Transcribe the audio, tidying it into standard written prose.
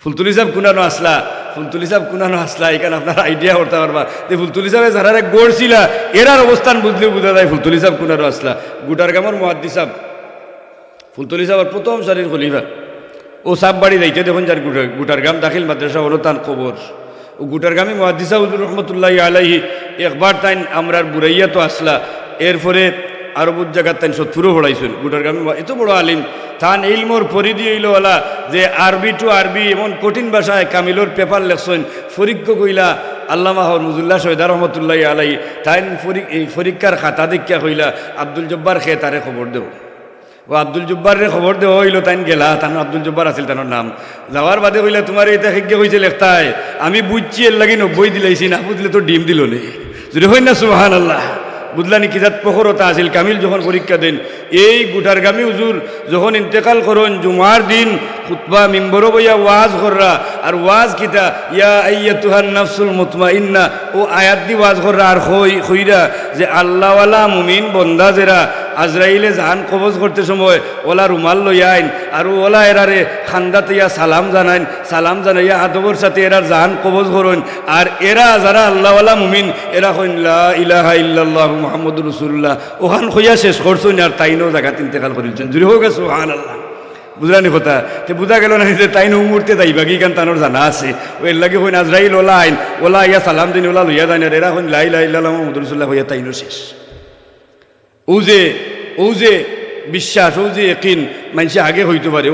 ফুলতুলি সাহেব কুনানো আসলা, ফুলতুলি সাহেব কুনানো আসলা, এখানে আপনার আইডিয়া করতে পারবা যে ফুলতুলি সাহেব যারা গড় ছিল এরার অবস্থান বুঝলেও বোঝা যায় ফুলতুলি সাহেব কুনানো আসলা। গুটার গামর মুহাদ্দিস সাহেব, ফুলতুলি সাহেবের প্রথম সারির খলিফা। ও সাপ বাড়ি যাইতে দেখুন যার গুটার গাম দাখিল মাদ্রাসা অনুতান খবর। ও গুটার গামে মুহাদ্দিস হুজুর রহমতুল্লাহ আলাইহি একবার তাইন আমরার বুড়াইয়া তো আসলা, এরপরে আরবুর জায়গার তাইন সত্তরও পড়াইছেন। গুটার গামে এত বড় আলিম, তান ইলমর পরিধি হইলওয়ালা যে আরবি টু আরবি এমন কঠিন ভাষায় কামিলর পেপার লেখছেন। ফরিক্য কইলা আল্লামা হরমুজুল্লাহ সৈয়দা রহমতুল্লাহ আলাই তাইন এই পরীক্ষার খাতা দেখিয়া কইলা আব্দুল জব্বার খেয়ে তারে খবর দেব। ও আব্দুল জব্বারে খবর দেওয়া হইল, তাইন গেলা, তান আব্দুল জব্বার আছিল তানোর নাম। যাওয়ার বাদে কইলা তোমার এটা শিক্ষা হয়েছে লেখতায়, আমি বুঝছি এর লাগি 90 দিলাইছি, না বুঝলে তো ডিম দিল নে। যদি হয় না সুবহানাল্লাহ, বুঝলানি কিজাত প্রখরতা আছিল। কামিল যখন পরীক্ষা দেন, এই গুটারগামী হুজুর যখন ইন্তেকাল করুন জুমার দিন খুতবা মিম্বরও বইয়া ওয়াজ কররা, আর ওয়াজ কিতা ইয়া আইয়াতুহান নাফসুল মুতমাইন্না, ও আয়াত দি ওয়াজ কররা আর কইরা যে আল্লাহওয়ালা মুমিন বন্দা যেরা আজরাইলে জাহান কবজ করতে সময় ওলা রুমাল লইয়া আইন, আর ওলা এরারে খান্দাতে ইয়া সালাম জানাইন, সালাম জানাইয়া আদবর সাথে এরার জাহান কবজ করুন। আর এরা যারা আল্লাহওয়ালা মুমিন এরা কইন লা ইলাহা ইল্লাল্লাহু মুহাম্মাদুর রাসূলুল্লাহ, ওখান হইয়া শেষ করছেন আর তাইনও জায়গাত ইন্তেকাল করিলছেন। জুড়ে হোক সুবহানাল্লাহ। বুঝলানি কথা তে বুঝা গেল না যে তাইন মুহূর্তে যাইবা কি কারণ তানোর জানা আছে। ওই লাগে হইন আজরাইল ওলা আইন, ওলা ইয়া সালাম দিন ওলা লইয়া যান, আর এরা হইন লা ইলাহা ইল্লাল্লাহু মুহাম্মাদুর রাসূলুল্লাহ হইয়া তাইনও শেষ। ও যে বিশ্বাস, ও যে ইয়াকিন মানুষে আগে হইতে পারে।